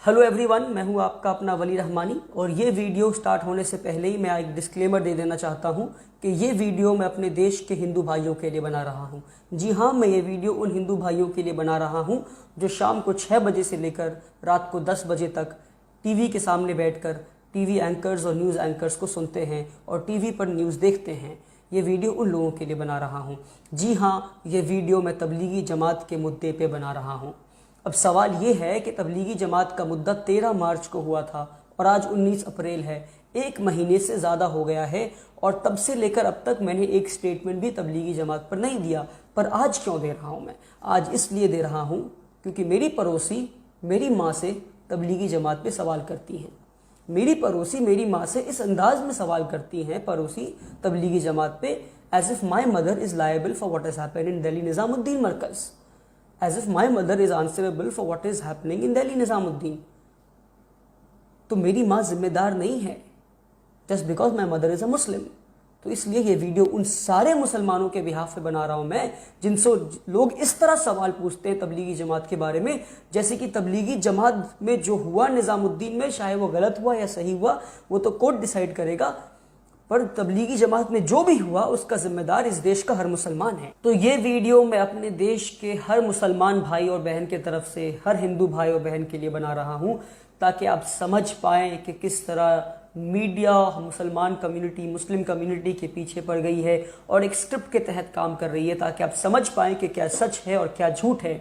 Hello everyone, मैं हूं आपका अपना वली रहमानी और ये वीडियो स्टार्ट होने से पहले ही मैं एक डिस्क्लेमर दे देना चाहता हूं कि ये वीडियो मैं अपने देश के हिंदू भाइयों के लिए बना रहा हूं। जी हां, मैं ये वीडियो उन हिंदू भाइयों के लिए बना रहा हूं जो शाम को 6 बजे से लेकर रात को 10 बजे तक टीवी के सामने बैठकर टीवी एंकर्स और न्यूज़ एंकर्स को सुनते हैं और टीवी पर न्यूज़ देखते हैं। ये वीडियो उन लोगों के लिए बना रहा हूँ। जी हाँ, ये वीडियो मैं तबलीगी जमात के मुद्दे पे बना रहा हूँ। अब सवाल ये है कि तबलीगी जमात का मुद्दा 13 मार्च को हुआ था और आज 19 अप्रैल है। 1 महीने से ज़्यादा हो गया है और तब से लेकर अब तक मैंने एक स्टेटमेंट भी तबलीगी जमात पर नहीं दिया। पर आज क्यों दे रहा हूँ मैं? आज इसलिए दे रहा हूँ क्योंकि मेरी पड़ोसी मेरी माँ से तबलीगी जमात पे सवाल करती हैं। मेरी पड़ोसी मेरी माँ से इस अंदाज में सवाल करती हैं पड़ोसी तबलीगी जमात पे, as if my mother is liable for what is happened in Delhi Nizamuddin Markaz, as if my mother is answerable for what is happening in Delhi Nizamuddin. तो मेरी माँ जिम्मेदार नहीं है just because my mother is a Muslim. तो इसलिए ये वीडियो उन सारे मुसलमानों के बिहाफ पे बना रहा हूं मैं जिनसे लोग इस तरह सवाल पूछते हैं तबलीगी जमात के बारे में, जैसे कि तबलीगी जमात में जो हुआ निजामुद्दीन में, चाहे वो गलत हुआ या सही हुआ वो तो कोर्ट डिसाइड करेगा, पर तबलीगी जमात में जो भी हुआ उसका जिम्मेदार इस देश का हर मुसलमान है। तो ये वीडियो मैं अपने देश के हर मुसलमान भाई और बहन की तरफ से हर हिंदू भाई और बहन के लिए बना रहा हूँ ताकि आप समझ पाएं कि किस तरह मीडिया मुसलमान कम्युनिटी मुस्लिम कम्युनिटी के पीछे पड़ गई है और एक स्क्रिप्ट के तहत काम कर रही है, ताकि आप समझ पाएं कि क्या सच है और क्या झूठ है।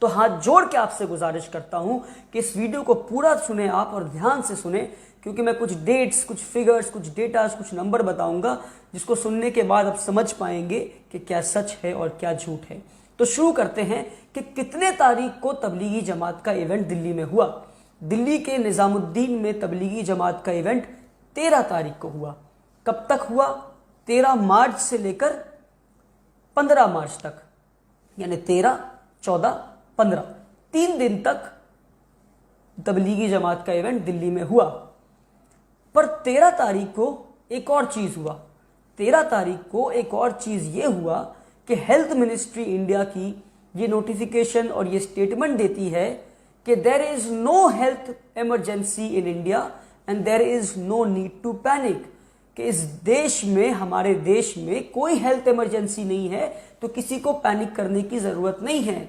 तो हाथ जोड़ के आपसे गुजारिश करता हूं कि इस वीडियो को पूरा सुने आप और ध्यान से सुने, क्योंकि मैं कुछ डेट्स, कुछ फिगर्स, कुछ डेटास, कुछ नंबर बताऊंगा जिसको सुनने के बाद आप समझ पाएंगे कि क्या सच है और क्या झूठ है। तो शुरू करते हैं कि कितने तारीख को तबलीगी जमात का इवेंट दिल्ली में हुआ। दिल्ली के निजामुद्दीन में तबलीगी जमात का इवेंट 13 तारीख को हुआ। कब तक हुआ? 13 मार्च से लेकर 15 मार्च तक, यानी 13, 14, 15, 3 दिन तक तबलीगी जमात का इवेंट दिल्ली में हुआ। पर 13 तारीख को एक और चीज हुआ। 13 तारीख को एक और चीज ये हुआ कि हेल्थ मिनिस्ट्री इंडिया की ये नोटिफिकेशन और ये स्टेटमेंट देती है कि there is no health emergency in India and there is no need to panic, कि इस देश में, हमारे देश में कोई हेल्थ इमरजेंसी नहीं है तो किसी को पैनिक करने की जरूरत नहीं है।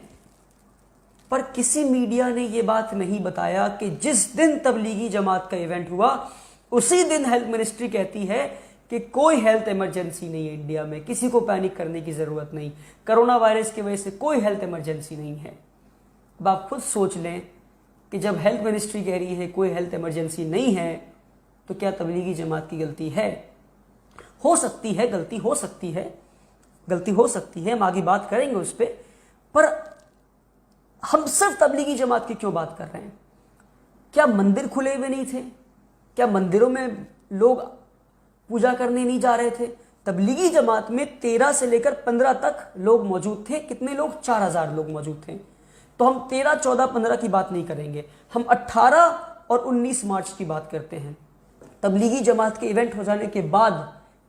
पर किसी मीडिया ने यह बात नहीं बताया कि जिस दिन तबलीगी जमात का इवेंट हुआ उसी दिन हेल्थ मिनिस्ट्री कहती है कि कोई हेल्थ इमरजेंसी नहीं है इंडिया में, किसी को पैनिक करने की जरूरत नहीं, कोरोना वायरस की वजह से कोई हेल्थ इमरजेंसी नहीं है। अब आप खुद सोच लें कि जब हेल्थ मिनिस्ट्री कह रही है कोई हेल्थ इमरजेंसी नहीं है तो क्या तबलीगी जमात की गलती है? हो सकती है, गलती हो सकती है, गलती हो सकती है, हम आगे बात करेंगे उस पर हम सिर्फ तबलीगी जमात की क्यों बात कर रहे हैं? क्या मंदिर खुले हुए नहीं थे? क्या मंदिरों में लोग पूजा करने नहीं जा रहे थे? तबलीगी जमात में 13 से लेकर 15 तक लोग मौजूद थे। कितने लोग? 4000 लोग मौजूद थे। तो हम 13, 14, 15 की बात नहीं करेंगे, हम 18 और 19 मार्च की बात करते हैं। तबलीगी जमात के इवेंट हो जाने के बाद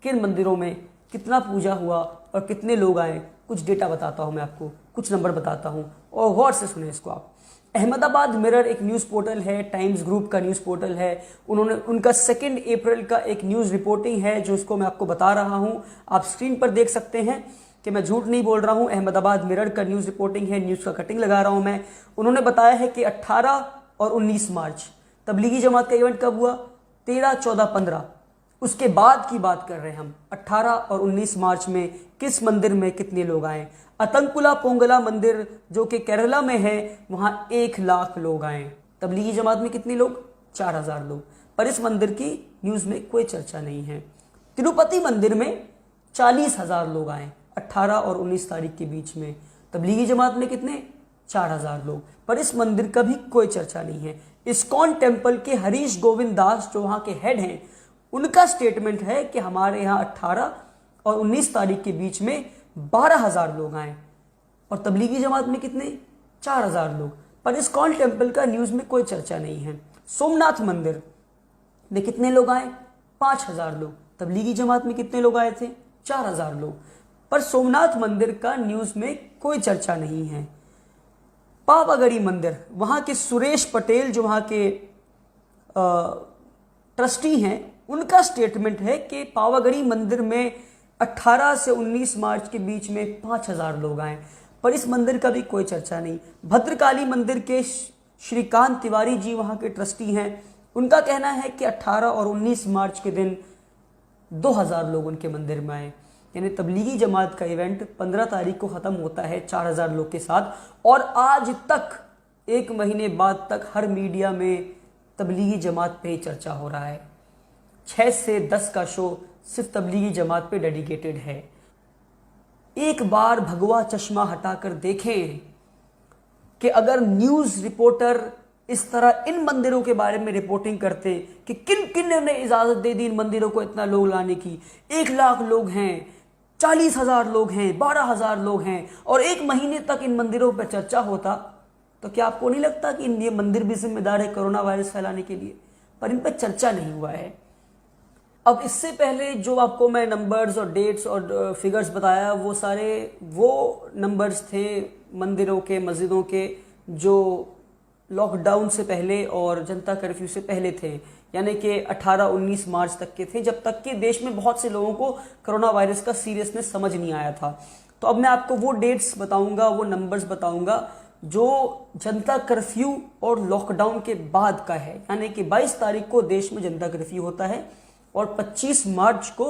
किन मंदिरों में कितना पूजा हुआ और कितने लोग आए, कुछ डेटा बताता हूं मैं आपको, कुछ नंबर बताता हूं और गौर से सुने इसको आप। अहमदाबाद मिरर एक न्यूज़ पोर्टल है, टाइम्स ग्रुप का न्यूज़ पोर्टल है, उनका 2 अप्रैल का एक न्यूज़ रिपोर्टिंग है जो इसको मैं आपको बता रहा हूं। आप स्क्रीन पर देख सकते हैं कि मैं झूठ नहीं बोल रहा हूं। अहमदाबाद मिरर का न्यूज़ रिपोर्टिंग है, न्यूज़ का कटिंग लगा रहा हूं मैं। उन्होंने बताया है कि 18 और 19 मार्च तबलीगी जमात का इवेंट कब हुआ? 13, 14, 15, उसके बाद की बात कर रहे हैं हम। 18 और 19 मार्च में किस मंदिर में कितने लोग आए? अतंकुला पोंगला मंदिर जो कि केरला में है, वहां 1 लाख लोग आए। तबलीगी जमात में कितने लोग? 4000 लोग। पर इस मंदिर की न्यूज में कोई चर्चा नहीं है। तिरुपति मंदिर में 40,000 लोग आए 18 और 19 तारीख के बीच में। तबलीगी जमात में कितने? 4000 लोग। पर इस मंदिर का भी कोई चर्चा नहीं है। इस्कॉन टेम्पल के हरीश गोविंद दास जो वहां के हेड हैं, उनका स्टेटमेंट है कि हमारे यहाँ 18 और 19 तारीख के बीच में 12,000 लोग आए और तबलीगी जमात में कितने? 4000 लोग। पर इस्कॉन टेम्पल का न्यूज में कोई चर्चा नहीं है। सोमनाथ मंदिर में कितने लोग आए? 5000 लोग। तबलीगी जमात में कितने लोग आए थे? 4000 लोग। पर सोमनाथ मंदिर का न्यूज में कोई चर्चा नहीं है। पावागढ़ी मंदिर, वहाँ के सुरेश पटेल जो वहाँ के ट्रस्टी हैं, उनका स्टेटमेंट है कि पावागढ़ी मंदिर में 18 से 19 मार्च के बीच में 5000 लोग आए, पर इस मंदिर का भी कोई चर्चा नहीं। भद्रकाली मंदिर के श्रीकांत तिवारी जी वहाँ के ट्रस्टी हैं, उनका कहना है कि 18 और 19 मार्च के दिन 2000 लोग उनके मंदिर में आए। यानी तबलीगी जमात का इवेंट 15 तारीख को ख़त्म होता है 4000 लोग के साथ, और आज तक 1 महीने बाद तक हर मीडिया में तबलीगी जमात पे ही चर्चा हो रहा है। 6 से 10 का शो सिर्फ तबलीगी जमात पे डेडिकेटेड है। एक बार भगवा चश्मा हटाकर देखें कि अगर न्यूज़ रिपोर्टर इस तरह इन मंदिरों के बारे में रिपोर्टिंग करते कि किन किन ने इजाज़त दे दी इन मंदिरों को इतना लोग लाने की, 1 लाख लोग हैं, 40,000 लोग हैं, 12,000 लोग हैं, और 1 महीने तक इन मंदिरों पर चर्चा होता, तो क्या आपको नहीं लगता कि ये मंदिर भी जिम्मेदार है कोरोना वायरस फैलाने के लिए? पर इन पर चर्चा नहीं हुआ है। अब इससे पहले जो आपको मैं नंबर्स और डेट्स और फिगर्स बताया, वो सारे वो नंबर्स थे मंदिरों के, मस्जिदों के, जो लॉकडाउन से पहले और जनता कर्फ्यू से पहले थे, यानी कि 18-19 मार्च तक के थे, जब तक कि देश में बहुत से लोगों को कोरोना वायरस का सीरियसनेस समझ नहीं आया था। तो अब मैं आपको वो डेट्स बताऊंगा, वो नंबर्स बताऊंगा जो जनता कर्फ्यू और लॉकडाउन के बाद का है। यानी कि 22 तारीख को देश में जनता कर्फ्यू होता है और 25 मार्च को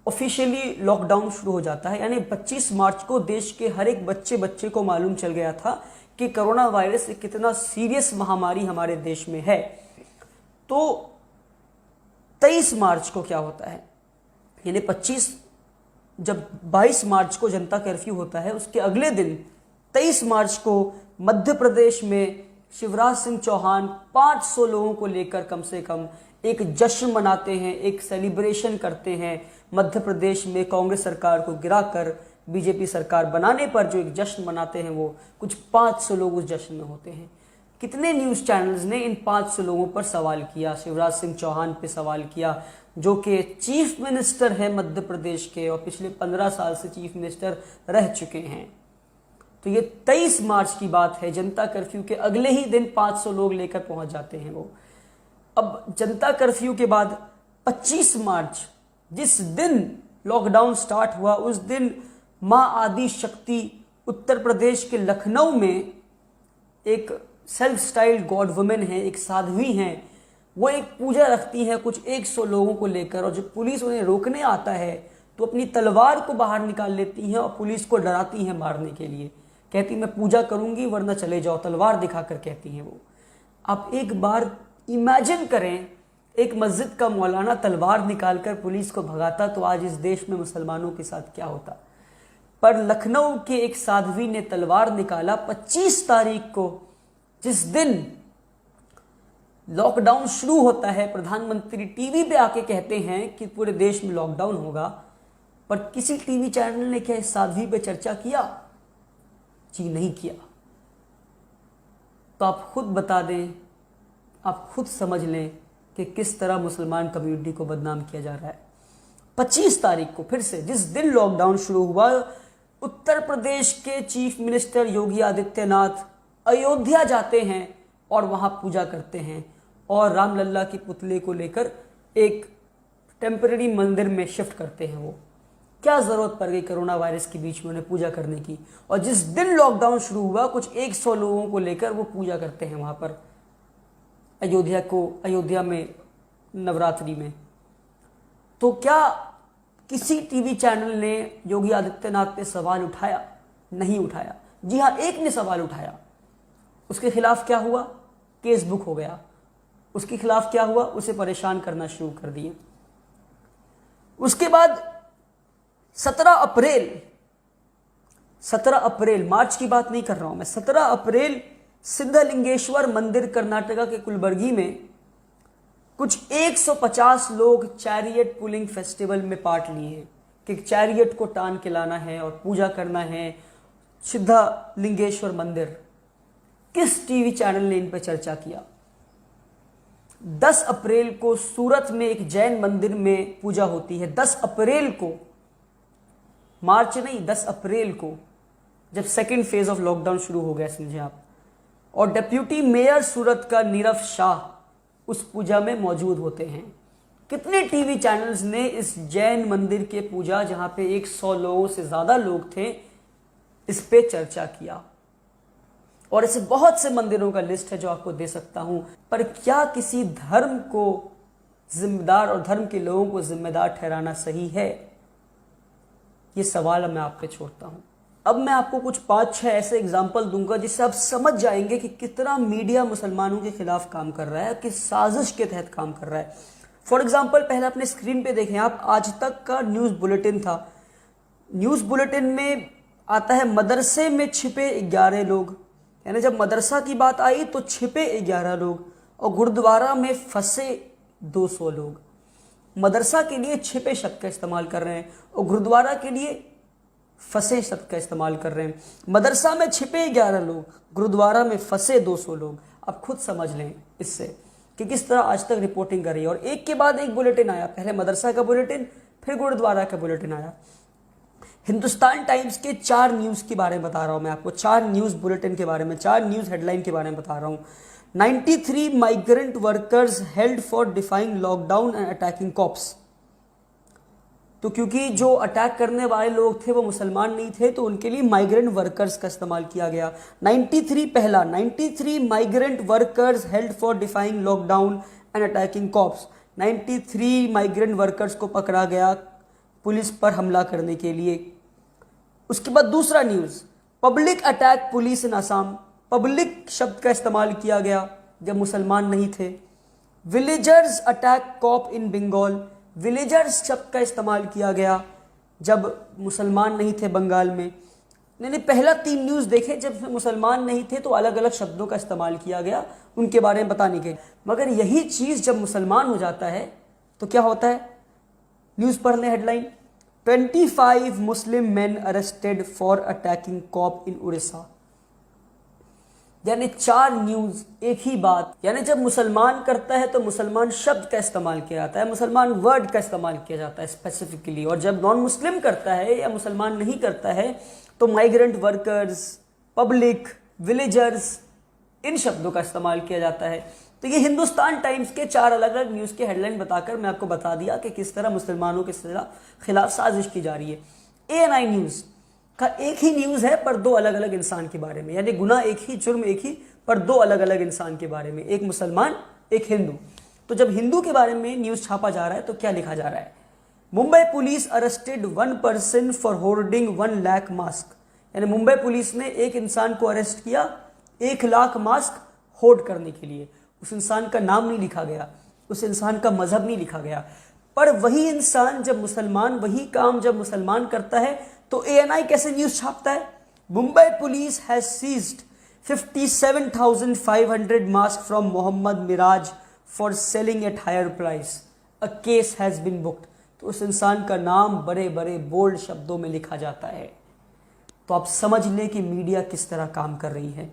ऑफिशियली लॉकडाउन शुरू हो जाता है। यानी 25 मार्च को देश के हर एक बच्चे को मालूम चल गया था कि कोरोना वायरस कितना सीरियस महामारी हमारे देश में है। तो 23 मार्च को क्या होता है, यानी 25 जब 22 मार्च को जनता कर्फ्यू होता है, उसके अगले दिन 23 मार्च को मध्य प्रदेश में शिवराज सिंह चौहान 500 लोगों को लेकर कम से कम एक जश्न मनाते हैं, एक सेलिब्रेशन करते हैं। मध्य प्रदेश में कांग्रेस सरकार को गिराकर बीजेपी सरकार बनाने पर जो एक जश्न मनाते हैं, वो कुछ 500 लोग उस जश्न में होते हैं। कितने न्यूज़ चैनल्स ने इन 500 लोगों पर सवाल किया, शिवराज सिंह चौहान पे सवाल किया, जो कि चीफ मिनिस्टर है मध्य प्रदेश के और पिछले 15 साल से चीफ मिनिस्टर रह चुके हैं। तो ये 23 मार्च की बात है, जनता कर्फ्यू के अगले ही दिन 500 लोग लेकर पहुंच जाते हैं वो। अब जनता कर्फ्यू के बाद 25 मार्च, जिस दिन लॉकडाउन स्टार्ट हुआ, उस दिन माँ आदि शक्ति उत्तर प्रदेश के लखनऊ में एक सेल्फ स्टाइल्ड गॉड वुमेन है, एक साध्वी हैं, वो एक पूजा रखती हैं कुछ 100 लोगों को लेकर, और जब पुलिस उन्हें रोकने आता है तो अपनी तलवार को बाहर निकाल लेती हैं और पुलिस को डराती हैं मारने के लिए। कहती मैं पूजा करूंगी वरना चले जाओ, तलवार दिखाकर कहती हैं वो। आप एक बार इमेजिन करें, एक मस्जिद का मौलाना तलवार निकालकर पुलिस को भगाता तो आज इस देश में मुसलमानों के साथ क्या होता। पर लखनऊ के एक साध्वी ने तलवार निकाला 25 तारीख को, जिस दिन लॉकडाउन शुरू होता है। प्रधानमंत्री टीवी पे आके कहते हैं कि पूरे देश में लॉकडाउन होगा, पर किसी टीवी चैनल ने क्या इस साध्वी पे चर्चा किया? जी नहीं किया। तो आप खुद बता दें, आप खुद समझ लें कि किस तरह मुसलमान कम्युनिटी को बदनाम किया जा रहा है। 25 तारीख को फिर से, जिस दिन लॉकडाउन शुरू हुआ, उत्तर प्रदेश के चीफ मिनिस्टर योगी आदित्यनाथ अयोध्या जाते हैं और वहां पूजा करते हैं और रामलल्ला की पुतले को लेकर एक टेम्परेरी मंदिर में शिफ्ट करते हैं। वो क्या जरूरत पड़ गई कोरोना वायरस के बीच में उन्हें पूजा करने की? और जिस दिन लॉकडाउन शुरू हुआ, कुछ 100 लोगों को लेकर वो पूजा करते हैं वहां पर अयोध्या में नवरात्रि में। तो क्या किसी टीवी चैनल ने योगी आदित्यनाथ पे सवाल उठाया? नहीं उठाया। जी हाँ, एक ने सवाल उठाया, उसके खिलाफ क्या हुआ? केस बुक हो गया। उसके खिलाफ क्या हुआ? उसे परेशान करना शुरू कर दिए। उसके बाद 17 अप्रैल, मार्च की बात नहीं कर रहा हूं मैं, 17 अप्रैल सिद्धलिंगेश्वर मंदिर कर्नाटका के कुलबर्गी में कुछ 150 लोग चैरियट पुलिंग फेस्टिवल में पार्ट लिए हैं कि चैरियट को टान के लाना है और पूजा करना है सिद्धलिंगेश्वर मंदिर। किस टीवी चैनल ने इन पर चर्चा किया? 10 अप्रैल को सूरत में एक जैन मंदिर में पूजा होती है। 10 अप्रैल को, मार्च नहीं, 10 अप्रैल को जब सेकेंड फेज ऑफ लॉकडाउन शुरू हो गया, समझे आप। और डिप्यूटी मेयर सूरत का नीरव शाह उस पूजा में मौजूद होते हैं। कितने टीवी चैनल्स ने इस जैन मंदिर के पूजा, जहां पे 100 लोगों से ज्यादा लोग थे, इस पे चर्चा किया। और ऐसे बहुत से मंदिरों का लिस्ट है जो आपको दे सकता हूं। पर क्या किसी धर्म को जिम्मेदार और धर्म के लोगों को जिम्मेदार ठहराना सही है? ये सवाल मैं आप पे छोड़ता हूं। अब मैं आपको कुछ 5-6 ऐसे एग्जाम्पल दूंगा जिससे आप समझ जाएंगे कि कितना मीडिया मुसलमानों के खिलाफ काम कर रहा है, किस साजिश के तहत काम कर रहा है। फॉर एग्जाम्पल, पहले अपने स्क्रीन पे देखें आप, आज तक का न्यूज बुलेटिन था। न्यूज बुलेटिन में आता है मदरसे में छिपे 11 लोग, यानी जब मदरसा की बात आई तो छिपे 11 लोग, और गुरुद्वारा में फंसे 200 लोग। मदरसा के लिए छिपे शब्द का इस्तेमाल कर रहे हैं और गुरुद्वारा के लिए फंसे शब्द का इस्तेमाल कर रहे हैं। मदरसा में छिपे 11 लोग, गुरुद्वारा में फंसे 200 लोग। आप खुद समझ लें इससे कि किस तरह आज तक रिपोर्टिंग कर रही है। और एक के बाद एक बुलेटिन आया, पहले मदरसा का बुलेटिन, फिर गुरुद्वारा का बुलेटिन आया। हिंदुस्तान टाइम्स के 4 न्यूज के बारे में बता रहा हूं मैं आपको, 4 न्यूज बुलेटिन के बारे में, 4 न्यूज हेडलाइन के बारे में बता रहा हूं। 93 migrant workers held for defying lockdown and attacking cops. तो क्योंकि जो अटैक करने वाले लोग थे वो मुसलमान नहीं थे, तो उनके लिए माइग्रेंट वर्कर्स का इस्तेमाल किया गया। 93 पहला, 93 migrant workers held for defying lockdown and attacking cops. 93 migrant workers को पकड़ा गया पुलिस पर हमला करने के लिए। उसके बाद दूसरा न्यूज, पब्लिक अटैक पुलिस इन असम। पब्लिक शब्द का इस्तेमाल किया गया जब मुसलमान नहीं थे। विलेजर्स अटैक कॉप इन बंगाल। विलेजर्स शब्द का इस्तेमाल किया गया जब मुसलमान नहीं थे बंगाल में। मैंने पहला 3 न्यूज देखे जब मुसलमान नहीं थे तो अलग अलग शब्दों का इस्तेमाल किया गया उनके बारे में बताने के। मगर यही चीज जब मुसलमान हो जाता है तो क्या होता है? न्यूज पढ़ लें headline, 25 Muslim man arrested for attacking cop in Orissa. यानी 4 न्यूज एक ही बात। यानी जब मुसलमान करता है तो मुसलमान शब्द का इस्तेमाल किया जाता है, मुसलमान वर्ड का इस्तेमाल किया जाता है स्पेसिफिकली। और जब नॉन मुस्लिम करता है या मुसलमान नहीं करता है तो माइग्रेंट वर्कर्स, पब्लिक, विलेजर्स, इन शब्दों का इस्तेमाल किया जाता है। तो ये हिंदुस्तान टाइम्स के 4 अलग अलग न्यूज के हेडलाइन बताकर मैं आपको बता दिया कि किस तरह मुसलमानों के खिलाफ साजिश की जा रही है। ANI न्यूज का एक ही न्यूज है पर 2 अलग अलग इंसान के बारे में, यानी गुनाह एक ही, जुर्म एक ही, पर 2 अलग अलग इंसान के बारे में, एक मुसलमान एक हिंदू। तो जब हिंदू के बारे में न्यूज छापा जा रहा है तो क्या लिखा जा रहा है? Mumbai police arrested 1 person for hoarding 1 lakh mask. यानी मुंबई पुलिस ने एक इंसान को अरेस्ट किया 1 लाख मास्क होर्ड करने के लिए। उस इंसान का नाम नहीं लिखा गया, उस इंसान का मजहब नहीं लिखा गया। पर वही इंसान जब मुसलमान, वही काम जब मुसलमान करता है तो ANI कैसे न्यूज छापता है? Mumbai police has seized 57,500 mask from Mohammad Miraj for selling at higher price, a case has been booked. तो उस इंसान का नाम बड़े बड़े बोल्ड शब्दों में लिखा जाता है। तो आप समझ लें कि मीडिया किस तरह काम कर रही है।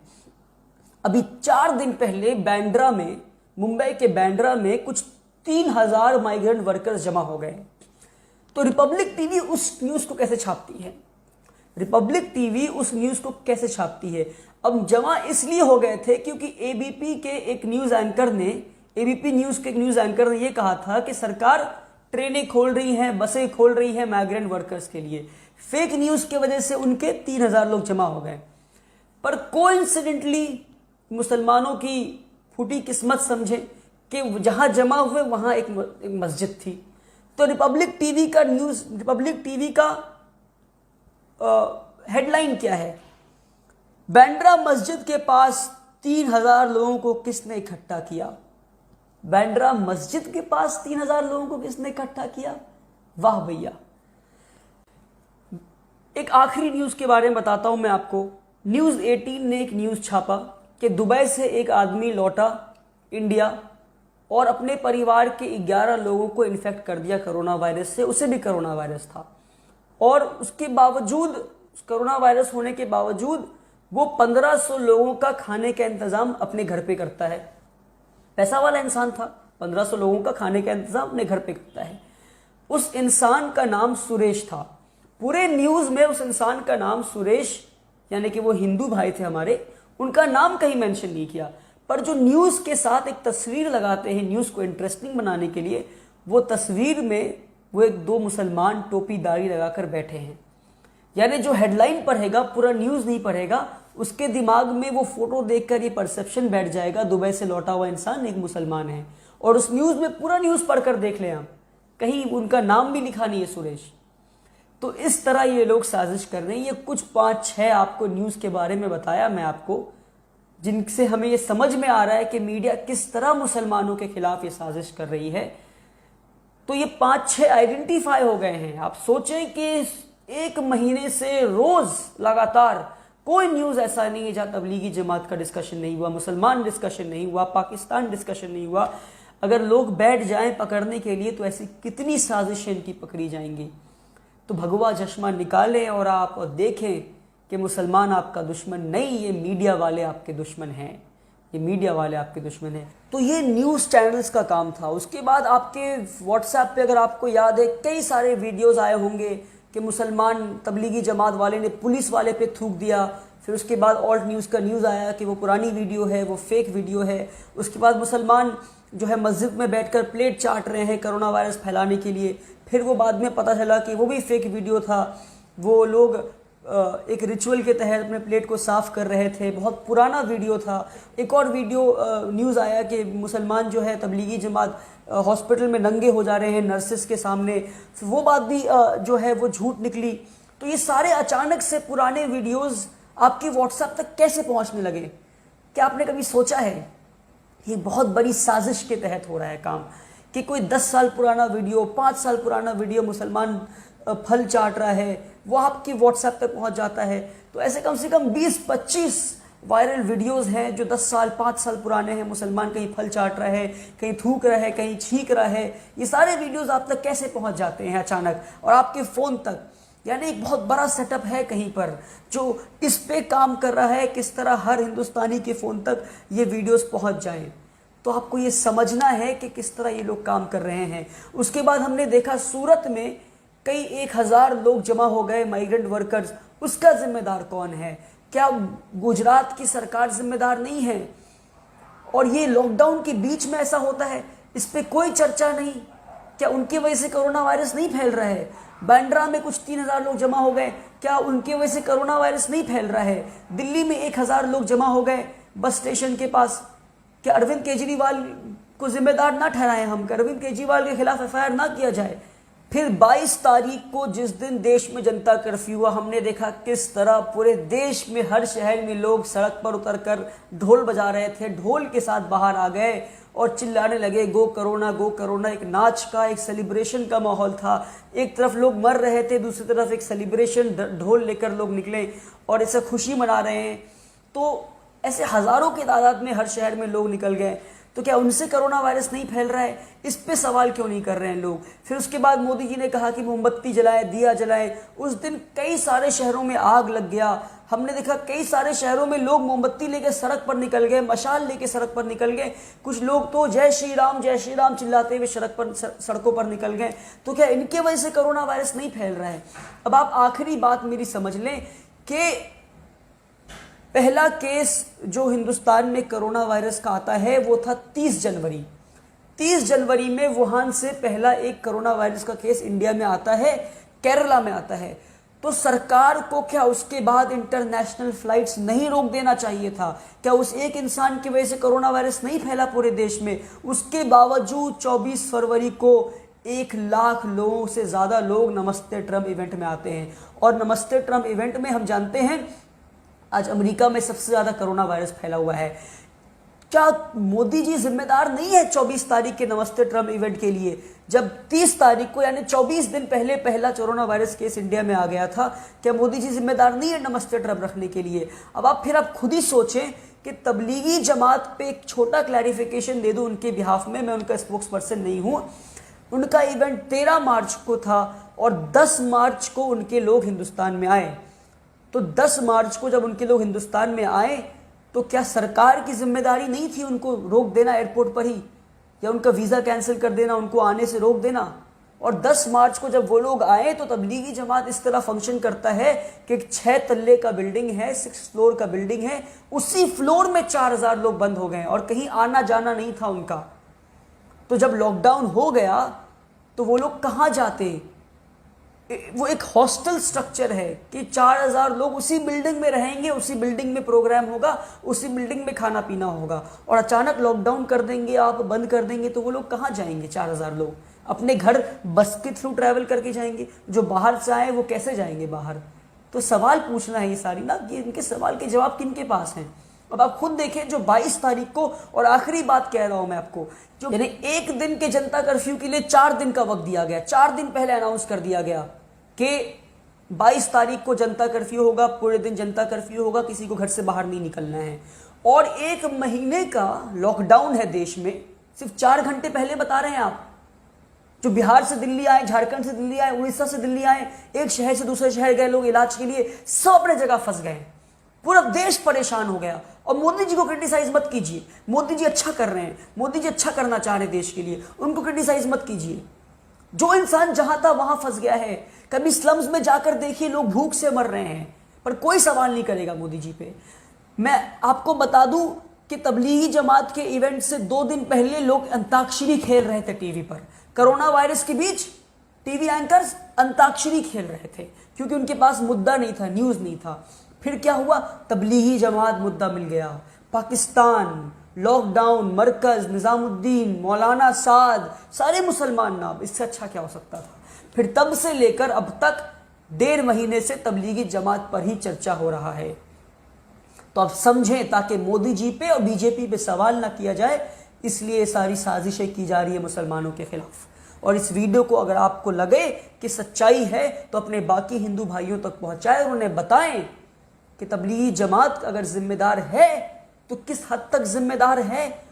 अभी 4 दिन पहले बांद्रा में, मुंबई के बांद्रा में कुछ 3000 माइग्रेंट वर्कर्स जमा हो गए। तो रिपब्लिक टीवी उस न्यूज को कैसे छापती है? रिपब्लिक टीवी उस न्यूज को कैसे छापती है? अब जमा इसलिए हो गए थे क्योंकि ABP के एक न्यूज एंकर ने, ABP न्यूज के एक न्यूज एंकर ने यह कहा था कि सरकार ट्रेनें खोल रही है, बसें खोल रही है माइग्रेंट वर्कर्स के लिए। फेक न्यूज की वजह से उनके 3000 लोग जमा हो गए। पर कोइंसिडेंटली मुसलमानों की फूटी किस्मत समझे कि जहां जमा हुए वहां एक मस्जिद थी। तो रिपब्लिक टीवी का न्यूज, रिपब्लिक टीवी का हेडलाइन क्या है? बांद्रा मस्जिद के पास 3000 लोगों को किसने इकट्ठा किया? बांद्रा मस्जिद के पास 3000 लोगों को किसने इकट्ठा किया? वाह भैया। एक आखिरी न्यूज के बारे में बताता हूं मैं आपको। न्यूज 18 ने एक न्यूज छापा कि दुबई से एक आदमी लौटा इंडिया और अपने परिवार के 11 लोगों को इन्फेक्ट कर दिया कोरोना वायरस से। उसे भी कोरोना वायरस था और उसके बावजूद, कोरोना वायरस होने के बावजूद वो 1500 लोगों का खाने का इंतजाम अपने घर पे करता है। पैसा वाला इंसान था, 1500 लोगों का खाने का इंतजाम अपने घर पे करता है। उस इंसान का नाम सुरेश था। पूरे न्यूज में उस इंसान का नाम सुरेश यानी कि वो हिंदू भाई थे हमारे, उनका नाम कहीं मेंशन नहीं किया। पर जो न्यूज़ के साथ एक तस्वीर लगाते हैं न्यूज़ को इंटरेस्टिंग बनाने के लिए, वो तस्वीर में वो एक दो मुसलमान टोपी दाढ़ी लगाकर बैठे हैं। यानी जो हेडलाइन पढ़ेगा, पूरा न्यूज़ नहीं पढ़ेगा, उसके दिमाग में वो फोटो देखकर ये परसेप्शन बैठ जाएगा दुबई से लौटा हुआ इंसान एक मुसलमान है। और उस न्यूज़ में पूरा न्यूज़ पढ़कर देख लें आप, कहीं उनका नाम भी लिखा नहीं है सुरेश। तो इस तरह ये लोग साजिश कर रहे हैं। ये कुछ 5-6 आपको न्यूज़ के बारे में बताया मैं आपको, जिनसे हमें ये समझ में आ रहा है कि मीडिया किस तरह मुसलमानों के खिलाफ ये साजिश कर रही है। तो ये 5-6 आइडेंटिफाई हो गए हैं। आप सोचें कि 1 महीने से रोज लगातार कोई न्यूज़ ऐसा नहीं है जहां तबलीगी जमात का डिस्कशन नहीं हुआ, मुसलमान डिस्कशन नहीं हुआ, पाकिस्तान डिस्कशन नहीं हुआ। अगर लोग बैठ जाएं पकड़ने के लिए तो ऐसी कितनी साजिशें इनकी पकड़ी जाएंगी। तो भगवा चश्मा निकालें और आप देखें कि मुसलमान आपका दुश्मन नहीं, ये मीडिया वाले आपके दुश्मन हैं, ये मीडिया वाले आपके दुश्मन हैं। तो ये न्यूज़ चैनल्स का काम था। उसके बाद आपके व्हाट्सएप पे अगर आपको याद है कई सारे वीडियोस आए होंगे कि मुसलमान तबलीगी जमात वाले ने पुलिस वाले पे थूक दिया। फिर उसके बाद ऑल्ट न्यूज़ का न्यूज़ आया कि वो पुरानी वीडियो है, वो फेक वीडियो है। उसके बाद मुसलमान जो है मस्जिद में बैठकर प्लेट चाट रहे हैं कोरोना वायरस फैलाने के लिए। फिर वो बाद में पता चला कि वो भी फेक वीडियो था। वो लोग एक रिचुअल के तहत अपने प्लेट को साफ कर रहे थे, बहुत पुराना वीडियो था। एक और वीडियो न्यूज़ आया कि मुसलमान जो है तबलीगी जमात हॉस्पिटल में नंगे हो जा रहे हैं नर्सेस के सामने, फिर वो बात भी जो है वो झूठ निकली। तो ये सारे अचानक से पुराने वीडियोस आपके व्हाट्सएप तक कैसे पहुंचने लगे? क्या आपने कभी सोचा है? ये बहुत बड़ी साजिश के तहत हो रहा है काम कि कोई 10 साल पुराना वीडियो, 5 साल पुराना वीडियो मुसलमान फल चाट रहा है, वो आपकी व्हाट्सएप तक पहुंच जाता है। तो ऐसे कम से कम 20-25 वायरल वीडियोस हैं जो 10 साल 5 साल पुराने हैं। मुसलमान कहीं फल चाट रहा है, कहीं थूक रहा है, कहीं छींक रहा है। ये सारे वीडियोस आप तक कैसे पहुंच जाते हैं अचानक और आपके फ़ोन तक? यानी एक बहुत बड़ा सेटअप है कहीं पर जो इस पे काम कर रहा है, किस तरह हर हिंदुस्तानी के फ़ोन तक ये वीडियोस पहुंच जाएं। तो आपको ये समझना है कि किस तरह ये लोग काम कर रहे हैं। उसके बाद हमने देखा सूरत में कई 1000 लोग जमा हो गए, माइग्रेंट वर्कर्स। उसका जिम्मेदार कौन है? क्या गुजरात की सरकार जिम्मेदार नहीं है? और ये लॉकडाउन के बीच में ऐसा होता है, इस पे कोई चर्चा नहीं। क्या उनकी वजह से कोरोना वायरस नहीं फैल रहा है? बांद्रा में कुछ 3000 लोग जमा हो गए, क्या उनकी वजह से कोरोना वायरस नहीं फैल रहा है? दिल्ली में 1000 लोग जमा हो गए बस स्टेशन के पास, क्या अरविंद केजरीवाल को जिम्मेदार ना ठहराएं हम? अरविंद केजरीवाल के खिलाफ एफआईआर ना किया जाए? फिर 22 तारीख को जिस दिन देश में जनता कर्फ्यू हुआ, हमने देखा किस तरह पूरे देश में हर शहर में लोग सड़क पर उतरकर ढोल बजा रहे थे, ढोल के साथ बाहर आ गए और चिल्लाने लगे गो करोना गो करोना। एक नाच का, एक सेलिब्रेशन का माहौल था। एक तरफ लोग मर रहे थे, दूसरी तरफ एक सेलिब्रेशन, ढोल लेकर लोग निकले और ऐसे खुशी मना रहे हैं। तो ऐसे हज़ारों की तादाद में हर शहर में लोग निकल गए। तो क्या उनसे कोरोना वायरस नहीं फैल रहा है? इस पे सवाल क्यों नहीं कर रहे हैं लोग? फिर उसके बाद मोदी जी ने कहा कि मोमबत्ती जलाएं, दिया जलाएं। उस दिन कई सारे शहरों में आग लग गया। हमने देखा कई सारे शहरों में लोग मोमबत्ती लेके सड़क पर निकल गए, मशाल लेके सड़क पर निकल गए। कुछ लोग तो जय श्री राम चिल्लाते हुए सड़कों पर निकल गए। तो क्या इनके वजह से कोरोना वायरस नहीं फैल रहा है? अब आप आखिरी बात मेरी समझ लें कि पहला केस जो हिंदुस्तान में कोरोना वायरस का आता है वो था 30 जनवरी। 30 जनवरी में वुहान से पहला एक कोरोना वायरस का केस इंडिया में आता है, केरला में आता है। तो सरकार को क्या उसके बाद इंटरनेशनल फ्लाइट्स नहीं रोक देना चाहिए था? क्या उस एक इंसान की वजह से कोरोना वायरस नहीं फैला पूरे देश में? उसके बावजूद 24 फरवरी को 1 लाख लोगों से ज़्यादा लोग नमस्ते ट्रम्प इवेंट में आते हैं। और नमस्ते ट्रम्प इवेंट में हम जानते हैं आज अमेरिका में सबसे ज़्यादा कोरोना वायरस फैला हुआ है। क्या मोदी जी जिम्मेदार नहीं है 24 तारीख के नमस्ते ट्रम्प इवेंट के लिए, जब 30 तारीख को यानी 24 दिन पहले पहला कोरोना वायरस केस इंडिया में आ गया था? क्या मोदी जी जिम्मेदार नहीं है नमस्ते ट्रम्प रखने के लिए? अब आप खुद ही सोचें कि तबलीगी जमात पे एक छोटा क्लैरिफिकेशन दे दूं उनके बिहाफ में, मैं उनका स्पोक्स पर्सन नहीं हूं। उनका इवेंट 13 मार्च को था और 10 मार्च को उनके लोग हिंदुस्तान में आए। तो 10 मार्च को जब उनके लोग हिंदुस्तान में आए तो क्या सरकार की जिम्मेदारी नहीं थी उनको रोक देना एयरपोर्ट पर ही, या उनका वीज़ा कैंसिल कर देना, उनको आने से रोक देना? और 10 मार्च को जब वो लोग आए तो तबलीगी जमात इस तरह फंक्शन करता है कि 6 तल्ले का बिल्डिंग है, 6 फ्लोर का बिल्डिंग है, उसी फ्लोर में 4000 लोग बंद हो गए और कहीं आना जाना नहीं था उनका। तो जब लॉकडाउन हो गया तो वो लोग कहाँ जाते? वो एक हॉस्टल स्ट्रक्चर है कि 4000 लोग उसी बिल्डिंग में रहेंगे, उसी बिल्डिंग में प्रोग्राम होगा, उसी बिल्डिंग में खाना पीना होगा, और अचानक लॉकडाउन कर देंगे, आप बंद कर देंगे तो वो लोग कहाँ जाएंगे? 4000 लोग अपने घर बस के थ्रू ट्रैवल करके जाएंगे। जो बाहर से आए वो कैसे जाएंगे बाहर? तो सवाल पूछना है ये सारी ना, कि इनके सवाल के जवाब किनके पास हैं? अब आप खुद देखें, जो 22 तारीख को, और आखिरी बात कह रहा हूं मैं आपको, जो यानी एक दिन के जनता कर्फ्यू के लिए 4 दिन का वक्त दिया गया, 4 दिन पहले अनाउंस कर दिया गया कि 22 तारीख को जनता कर्फ्यू होगा, पूरे दिन जनता कर्फ्यू होगा, किसी को घर से बाहर नहीं निकलना है। और 1 महीने का लॉकडाउन है देश में, सिर्फ 4 घंटे पहले बता रहे हैं आप। जो बिहार से दिल्ली आए, झारखंड से दिल्ली आए, उड़ीसा से दिल्ली आए, एक शहर से दूसरे शहर गए लोग इलाज के लिए, सब अपने जगह फंस गए, पूरा देश परेशान हो गया। और मोदी जी को क्रिटिसाइज मत कीजिए, मोदी जी अच्छा कर रहे हैं, मोदी जी अच्छा करना चाह रहे देश के लिए, उनको क्रिटिसाइज मत कीजिए। जो इंसान जहां था वहां फंस गया है। कभी स्लम्स में जाकर देखिए, लोग भूख से मर रहे हैं, पर कोई सवाल नहीं करेगा मोदी जी पे। मैं आपको बता दूं कि तबलीगी जमात के इवेंट से 2 दिन पहले लोग अंताक्षरी खेल रहे थे टीवी पर। कोरोना वायरस के बीच टीवी एंकर्स अंताक्षरी खेल रहे थे क्योंकि उनके पास मुद्दा नहीं था, न्यूज नहीं था। फिर क्या हुआ? तबलीगी जमात मुद्दा मिल गया। पाकिस्तान, लॉकडाउन, मरकज, निजामुद्दीन, मौलाना साद, सारे मुसलमान नाम, इससे अच्छा क्या हो सकता था? फिर तब से लेकर अब तक 1.5 महीने से तबलीगी जमात पर ही चर्चा हो रहा है। तो आप समझें, ताकि मोदी जी पे और बीजेपी पे सवाल ना किया जाए, इसलिए सारी साजिशें की जा रही है मुसलमानों के खिलाफ। और इस वीडियो को अगर आपको लगे कि सच्चाई है तो अपने बाकी हिंदू भाइयों तक पहुंचाएं, उन्हें बताएं कि तबलीगी जमात अगर जिम्मेदार है तो किस हद तक जिम्मेदार है,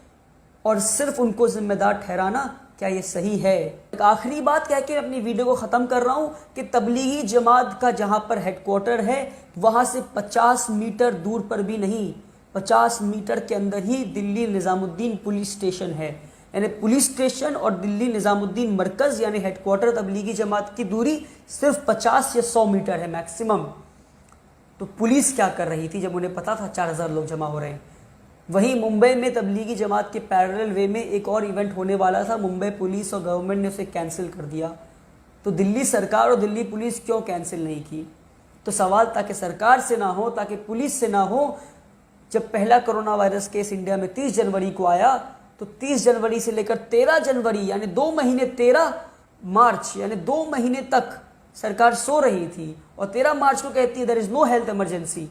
और सिर्फ उनको जिम्मेदार ठहराना क्या ये सही है? एक आखिरी बात कह के अपनी वीडियो को ख़त्म कर रहा हूं कि तबलीगी जमात का जहां पर हेडक्वार्टर है वहां से 50 मीटर दूर पर भी नहीं, 50 मीटर के अंदर ही दिल्ली निज़ामुद्दीन पुलिस स्टेशन है। यानी पुलिस स्टेशन और दिल्ली निज़ामुद्दीन मरकज़ यानी हेडक्वार्टर तबलीगी जमात की दूरी सिर्फ 50 या 100 मीटर है मैक्सिमम। तो पुलिस क्या कर रही थी जब उन्हें पता था 4000 लोग जमा हो रहे हैं? वहीं मुंबई में तबलीगी जमात के पैरेलल वे में एक और इवेंट होने वाला था, मुंबई पुलिस और गवर्नमेंट ने उसे कैंसिल कर दिया। तो दिल्ली सरकार और दिल्ली पुलिस क्यों कैंसिल नहीं की? तो सवाल ताकि सरकार से ना हो, ताकि पुलिस से ना हो। जब पहला कोरोना वायरस केस इंडिया में 30 जनवरी को आया तो 30 जनवरी से लेकर 13 जनवरी यानी 2 महीने, 13 मार्च यानी 2 महीने तक सरकार सो रही थी, और 13 मार्च को कहती है there is no health emergency.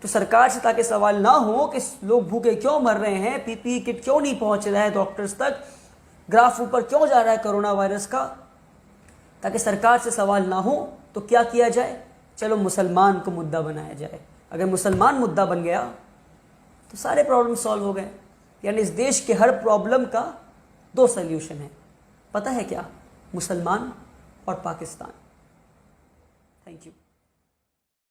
तो सरकार से ताकि सवाल ना हो कि लोग भूखे क्यों मर रहे हैं, पीपीई किट क्यों नहीं पहुंच रहा है डॉक्टर्स तक, ग्राफ ऊपर क्यों जा रहा है कोरोना वायरस का, ताकि सरकार से सवाल ना हो तो क्या किया जाए? चलो मुसलमान को मुद्दा बनाया जाए। अगर मुसलमान मुद्दा बन गया तो सारे प्रॉब्लम सॉल्व हो गए। यानी इस देश के हर प्रॉब्लम का 2 सल्यूशन है। पता है क्या? मुसलमान और पाकिस्तान। Thank you.